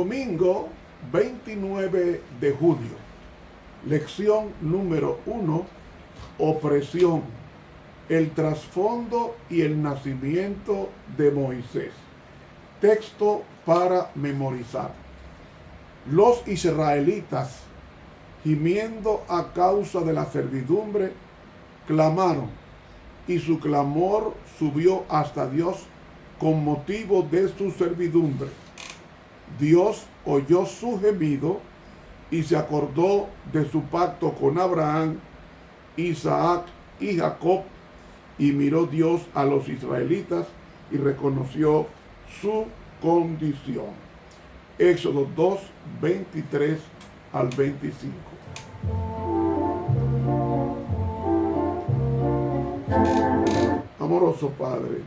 Domingo 29 de julio. Lección número 1. Opresión. El trasfondo y el nacimiento de Moisés. Texto para memorizar. Los israelitas, gimiendo a causa de la servidumbre, clamaron, y su clamor subió hasta Dios con motivo de su servidumbre. Dios oyó su gemido y se acordó de su pacto con Abraham, Isaac y Jacob, y miró Dios a los israelitas y reconoció su condición. Éxodo 2, 23 al 25. Amoroso Padre,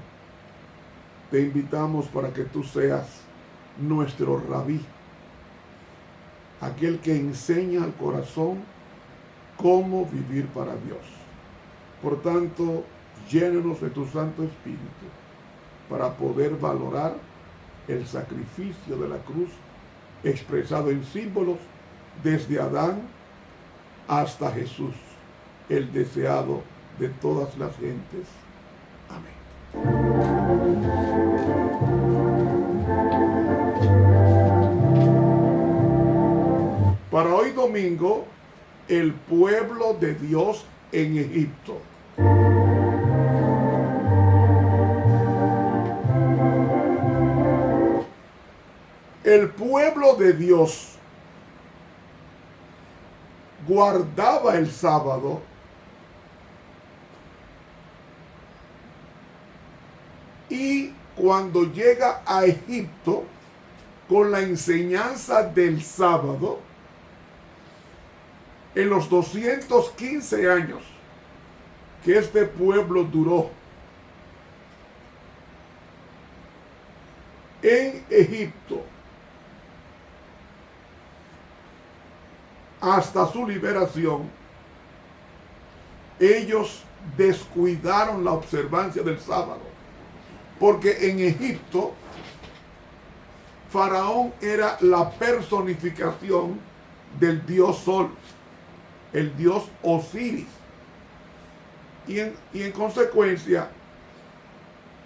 te invitamos para que tú seas nuestro rabí, aquel que enseña al corazón cómo vivir para Dios. Por tanto, llénanos de tu Santo Espíritu para poder valorar el sacrificio de la cruz expresado en símbolos desde Adán hasta Jesús, el deseado de todas las gentes. Amén. Para hoy domingo, el pueblo de Dios en Egipto. El pueblo de Dios guardaba el sábado y cuando llega a Egipto con la enseñanza del sábado, en los 215 años que este pueblo duró en Egipto hasta su liberación, ellos descuidaron la observancia del sábado, porque en Egipto Faraón era la personificación del dios Sol, el dios Osiris, y en consecuencia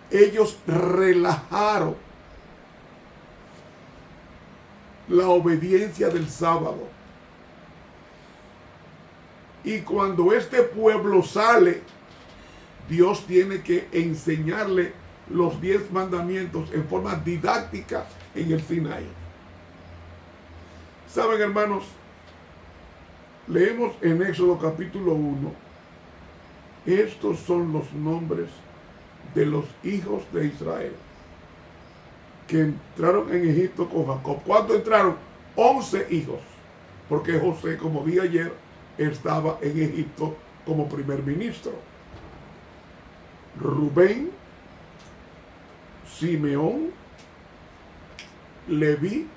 ellos relajaron la obediencia del sábado. Y cuando este pueblo sale, Dios tiene que enseñarle los 10 mandamientos en forma didáctica en el Sinaí. ¿Saben, hermanos? Leemos en Éxodo capítulo 1. Estos son los nombres de los hijos de Israel que entraron en Egipto con Jacob. ¿Cuántos entraron? 11 hijos. Porque José, como vi ayer, estaba en Egipto como primer ministro. Rubén, Simeón, Leví,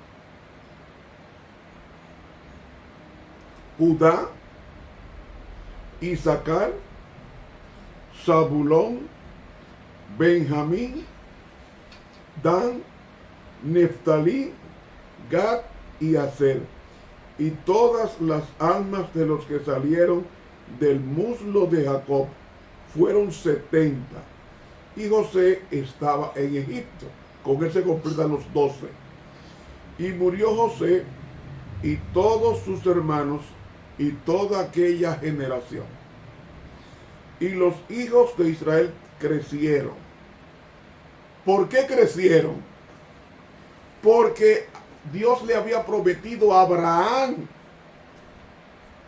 Judá, Isaacar, Zabulón, Benjamín, Dan, Neftalí, Gad y Aser. Y todas las almas de los que salieron del muslo de Jacob fueron 70. Y José estaba en Egipto. Con él se completan los 12. Y murió José y todos sus hermanos y toda aquella generación. Y los hijos de Israel crecieron. ¿Por qué crecieron? Porque Dios le había prometido a Abraham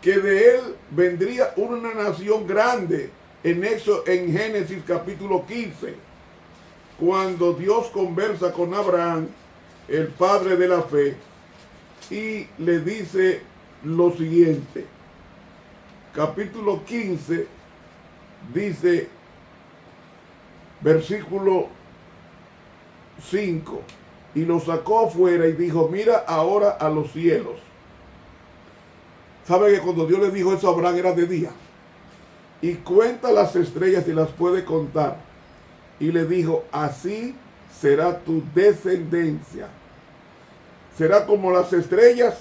que de él vendría una nación grande en Génesis capítulo 15, cuando Dios conversa con Abraham, el padre de la fe, y le dice lo siguiente. Capítulo 15 dice, versículo 5, y lo sacó afuera y dijo, mira ahora a los cielos. ¿Sabe que cuando Dios le dijo eso a Abraham era de día? Y cuenta las estrellas y las puede contar. Y le dijo, así será tu descendencia. será como las estrellas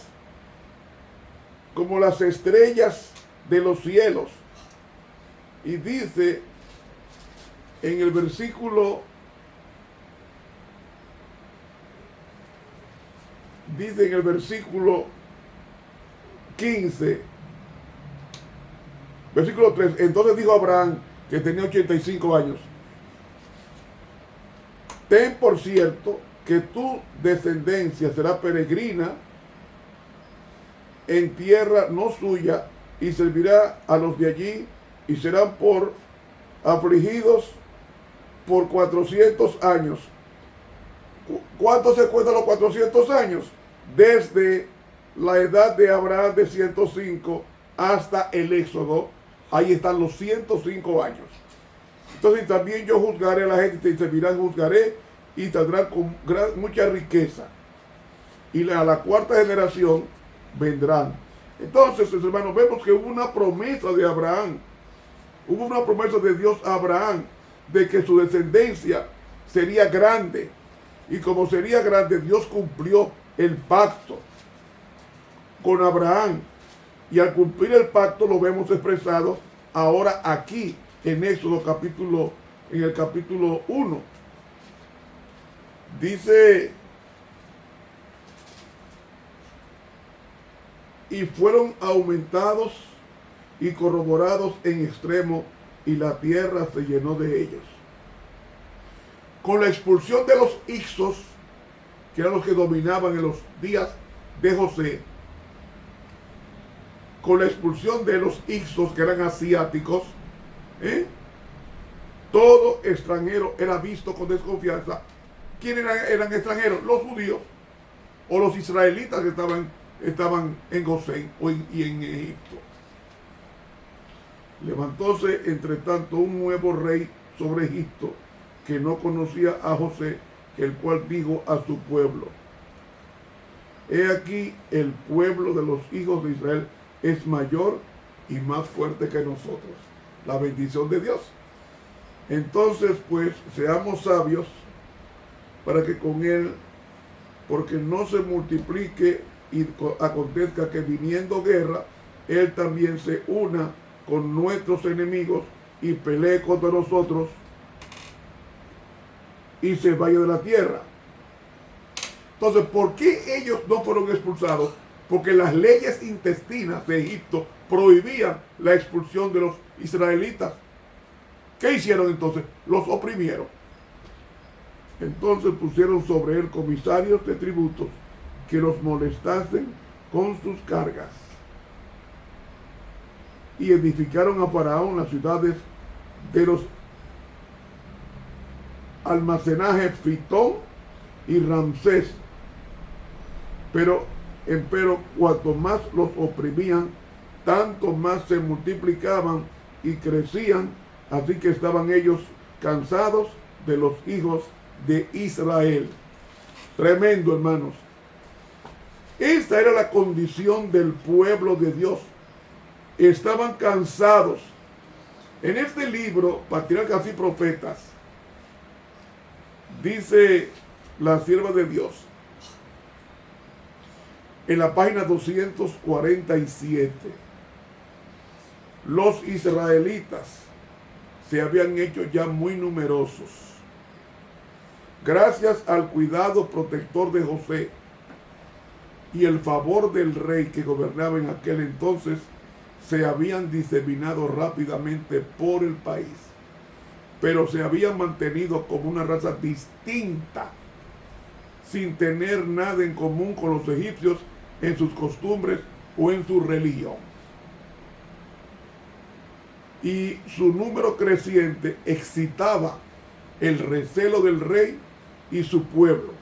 de los cielos. Y dice en el versículo 15, versículo 3, entonces dijo Abraham, que tenía 85 años, ten por cierto que tu descendencia será peregrina en tierra no suya, y servirá a los de allí, y serán por afligidos por 400 años. ¿Cuánto se cuentan los 400 años? Desde la edad de Abraham de 105 hasta el Éxodo, ahí están los 105 años. Entonces también yo juzgaré a la gente, y servirán, juzgaré, y saldrán con mucha riqueza. Y a la cuarta generación vendrán. Entonces, hermanos, vemos que hubo una promesa de Abraham. Hubo una promesa de Dios a Abraham de que su descendencia sería grande. Y como sería grande, Dios cumplió el pacto con Abraham. Y al cumplir el pacto lo vemos expresado ahora aquí en Éxodo en el capítulo 1. Dice: y fueron aumentados y corroborados en extremo, y la tierra se llenó de ellos. Con la expulsión de los hicsos, que eran los que dominaban en los días de José, con la expulsión de los hicsos, que eran asiáticos, todo extranjero era visto con desconfianza. ¿Quiénes eran extranjeros? Los judíos o los israelitas que estaban en Gosén y en Egipto. Levantóse entre tanto un nuevo rey sobre Egipto, que no conocía a José, el cual dijo a su pueblo: he aquí, el pueblo de los hijos de Israel es mayor y más fuerte que nosotros. La bendición de Dios. Entonces, pues, seamos sabios para que con él, porque no se multiplique y acontezca que viniendo guerra, él también se una con nuestros enemigos y pelee contra nosotros y se vaya de la tierra. Entonces, ¿por qué ellos no fueron expulsados? Porque las leyes intestinas de Egipto prohibían la expulsión de los israelitas. ¿Qué hicieron entonces? Los oprimieron. Entonces pusieron sobre él comisarios de tributos que los molestasen con sus cargas. Y edificaron a Faraón las ciudades de los almacenajes Fitón y Ramsés. Pero cuanto más los oprimían, tanto más se multiplicaban y crecían, así que estaban ellos cansados de los hijos de Israel. Tremendo, hermanos. Esta era la condición del pueblo de Dios. Estaban cansados. En este libro, Patriarcas y Profetas, dice la sierva de Dios, en la página 247, los israelitas se habían hecho ya muy numerosos. Gracias al cuidado protector de José y el favor del rey que gobernaba en aquel entonces, se habían diseminado rápidamente por el país, pero se habían mantenido como una raza distinta, sin tener nada en común con los egipcios en sus costumbres o en su religión. Y su número creciente excitaba el recelo del rey y su pueblo,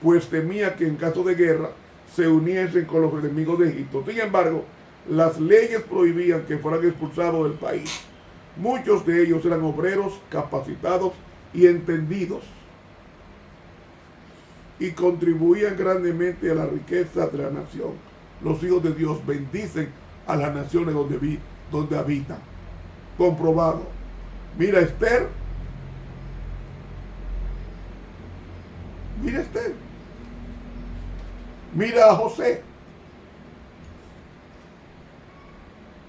pues temía que en caso de guerra se uniesen con los enemigos de Egipto. Sin embargo, las leyes prohibían que fueran expulsados del país. Muchos de ellos eran obreros capacitados y entendidos, y contribuían grandemente a la riqueza de la nación. Los hijos de Dios bendicen a las naciones donde habitan. Comprobado. Mira Esther. Mira Esther. mira a José.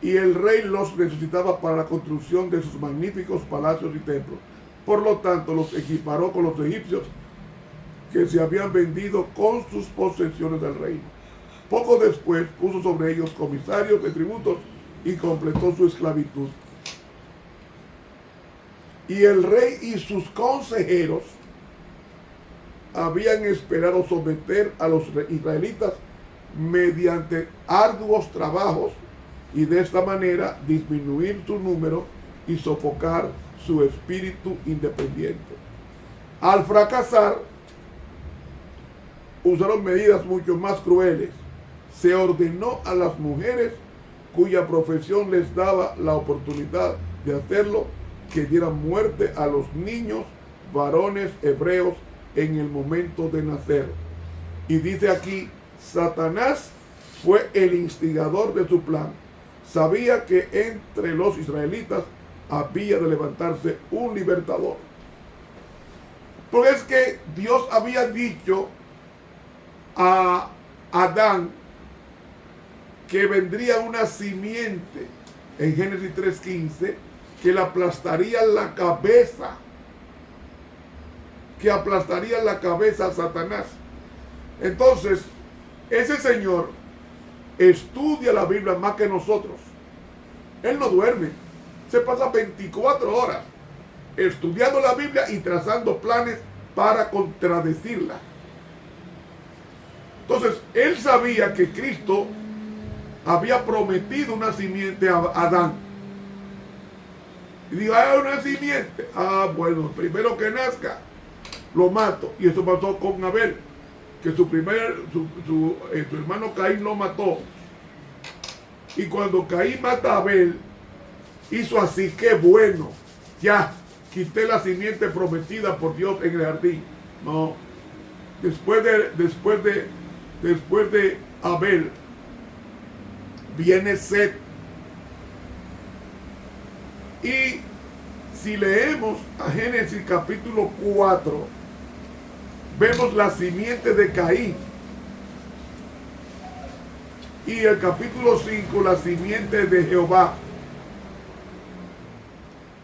Y el rey los necesitaba para la construcción de sus magníficos palacios y templos. Por lo tanto, los equiparó con los egipcios que se habían vendido con sus posesiones del reino. Poco después puso sobre ellos comisarios de tributos y completó su esclavitud. Y el rey y sus consejeros habían esperado someter a los israelitas mediante arduos trabajos y de esta manera disminuir su número y sofocar su espíritu independiente. Al fracasar, usaron medidas mucho más crueles. Se ordenó a las mujeres cuya profesión les daba la oportunidad de hacerlo que dieran muerte a los niños varones hebreos en el momento de nacer. Y dice aquí, Satanás fue el instigador de su plan. Sabía que entre los israelitas había de levantarse un libertador. Porque es que Dios había dicho a Adán que vendría una simiente en Génesis 3:15 que le aplastaría la cabeza, a Satanás. Entonces, ese señor estudia la Biblia más que nosotros. Él no duerme, se pasa 24 horas estudiando la Biblia y trazando planes para contradecirla. Entonces, él sabía que Cristo había prometido una simiente a Adán. Y dijo, una simiente. Bueno, primero que nazca, lo mato. Y eso pasó con Abel, que su hermano Caín lo mató. Y cuando Caín mata a Abel, hizo así, qué bueno, ya quité la simiente prometida por Dios en el jardín. No, después de Abel viene Set. Y si leemos a Génesis capítulo 4, vemos la simiente de Caín. Y el capítulo 5, la simiente de Jehová.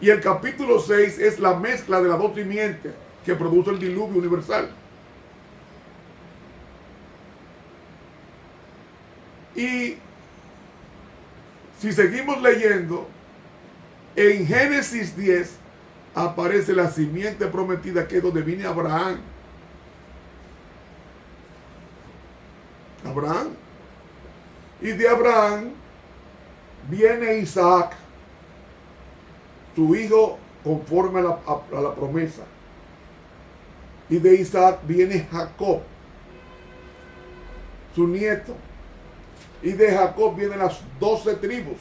Y el capítulo 6 es la mezcla de las dos simientes que produce el diluvio universal. Y si seguimos leyendo, en Génesis 10 aparece la simiente prometida, que es donde viene Abraham. Y de Abraham viene Isaac, su hijo conforme a la promesa. Y de Isaac viene Jacob, su nieto. Y de Jacob vienen las 12 tribus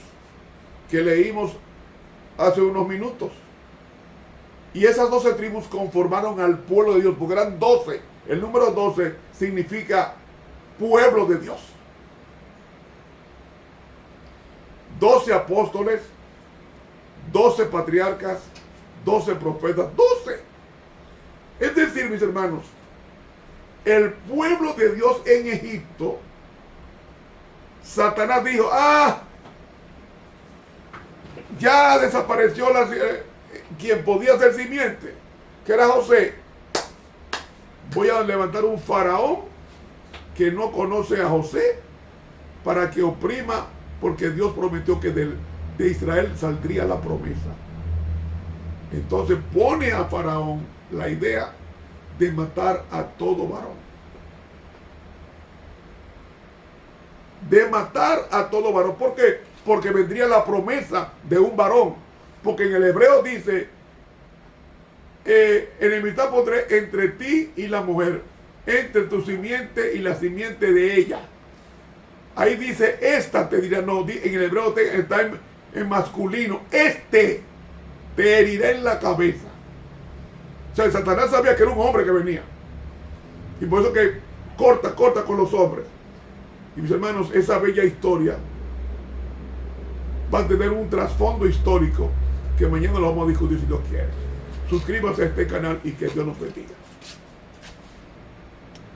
que leímos hace unos minutos. Y esas 12 tribus conformaron al pueblo de Dios, porque eran 12. El número 12 significa pueblo de Dios. 12 apóstoles, 12 patriarcas, 12 profetas, 12. Es decir, mis hermanos, el pueblo de Dios en Egipto, Satanás dijo, ya desapareció quien podía ser simiente, que era José. Voy a levantar un faraón que no conoce a José para que oprima, porque Dios prometió que de Israel saldría la promesa. Entonces pone a Faraón la idea de matar a todo varón. ¿Por qué? Porque vendría la promesa de un varón. Porque en el hebreo dice, enemistad pondré entre ti y la mujer, entre tu simiente y la simiente de ella. Ahí dice, esta te dirá, no, en el hebreo está en masculino, te herirá en la cabeza. O sea, Satanás sabía que era un hombre que venía. Y por eso que corta con los hombres. Y mis hermanos, esa bella historia va a tener un trasfondo histórico que mañana lo vamos a discutir si Dios quiere. Suscríbase a este canal y que Dios nos bendiga.